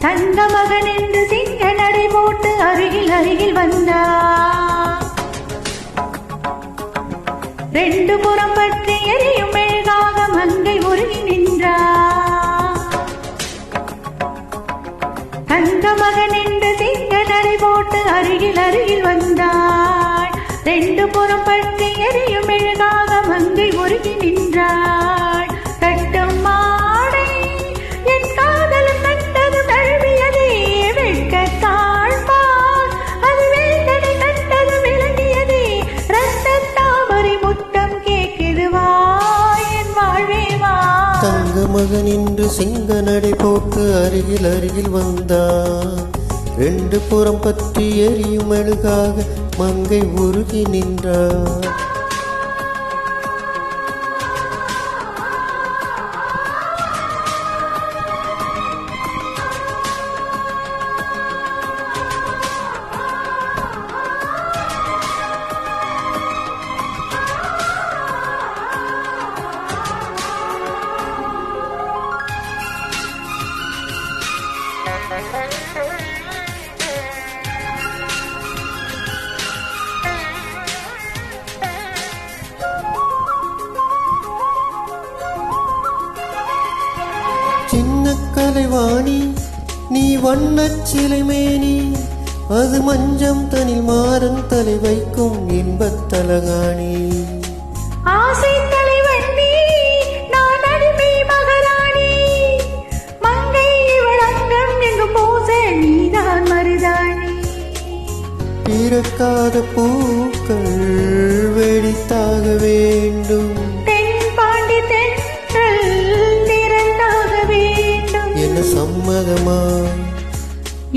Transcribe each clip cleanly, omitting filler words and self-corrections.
தங்க மகன் என்று சிங்க நடை போட்டு அருகில் அருகில் வந்தார். ரெண்டு புறம் பற்றி எரியும் மெழுகாக மங்கை உருகி நின்றார். தங்க மகன் என்று சிங்க நடை போட்டு அருகில் அருகில் வந்தாள். ரெண்டு புறம் பற்றி எரியும் மெழுகாக மங்கை உருகி நின்றாள். கட்டும் மாடை என் காதலும் கண்டது தழுவியதே வெட்கத்தாழ்பார் அது வேந்தனை கண்டது விளங்கியதே ரத்த தாமரை முத்தம் கேட்குதுவா என் வாழ்வேவா. தங்க மகன் என்று சிங்க நடை போட்டு அருகில் அருகில் வந்தான். ரெண்டு புறம் பற்றி எரியும் மெழுகாக மங்கை உருகி நின்றார். சின்ன கலைவாணி நீ வண்ணச் சிலைமேனி அது மஞ்சம் தனில் மாறன் தலை வைக்கும் இன்பத் தலகாணி. ஆசை தலைவண்ணி நான் அடிமை மகாராணி மங்கை இவள் அங்கம் எங்கு பூச நீதான் மருதாணி. பிறக்காத பூக்கள் வெடித்தாக வேண்டும் தென்பாண்டி தென்றல் திறந்தாக வேண்டும். என்ன சம்மதமா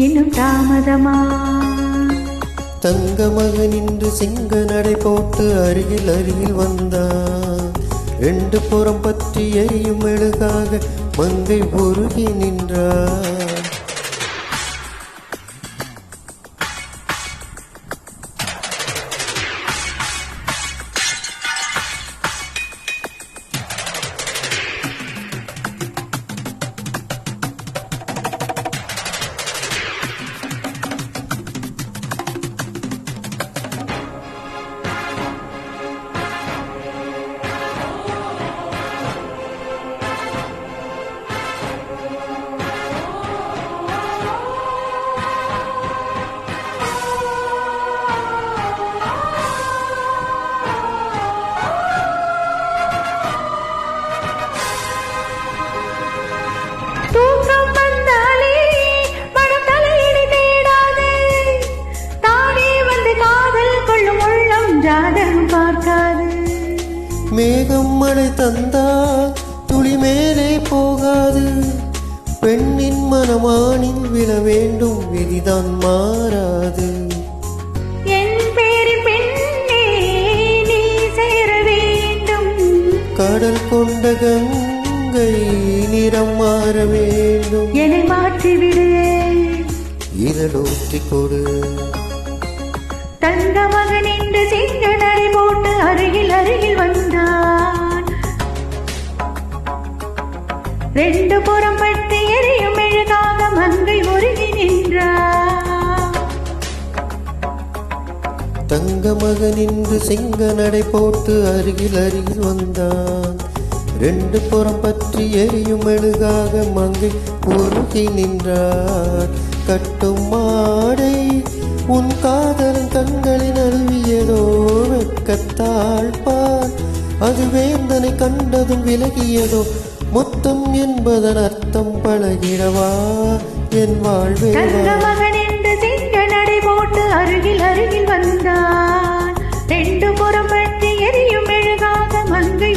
இன்னும் தாமதமா. தங்க மகன் என்று சிங்க நடை போட்டு அருகில் அருகில் வந்தான். ரெண்டு புறம் பற்றி எரியும் மெழுகாக மங்கை உருகி நின்றார். தூக்கம் வந்தாலே மனம் தலையிடி தேடாது தானே வந்து காதல் கொள்ளும் உள்ளம் ஜாதகம் பார்க்காது. மேகம் மழை தந்தா துளி மேலே போகாது. பெண்ணின் மனமானில் விழ வேண்டும் விதிதான் மாறாது. என் பேரில் பெண்ணே நீ சேர வேண்டும். கடல் கொண்ட கங்கை நிறம் மாற வேண்டும். என்னை மாற்றிவிடு இதழூற்றி கொடு. தங்க மகன் என்று சிங்க நடை போட்டு அருகில் அருகில் வந்தான். ரெண்டு புறம் பட்டு எரியும் மெழுகாக மங்கை உருகி நின்றார். தங்க மகன் என்று சிங்க நடை போட்டு அருகில் அருகில் வந்தான். ரெண்டு புறம் பற்றி எரியும் மெழுகாக மங்கை உருகி நின்றார். கட்டும் மாடை உன் காதலின் கண்களின் அருவியதோ வெட்கத்தாழ்பார் அது வேந்தனை கண்டதும் விலகியதோ முத்தம் என்பதன் அர்த்தம் பழகிடவா என் வாழ்வே. தங்க மகன் என்று சிங்க நடை போட்டு அருகில் அருகில் வந்தான். ரெண்டு புறம் பட்டு எரியும் மெழுகாக மங்கை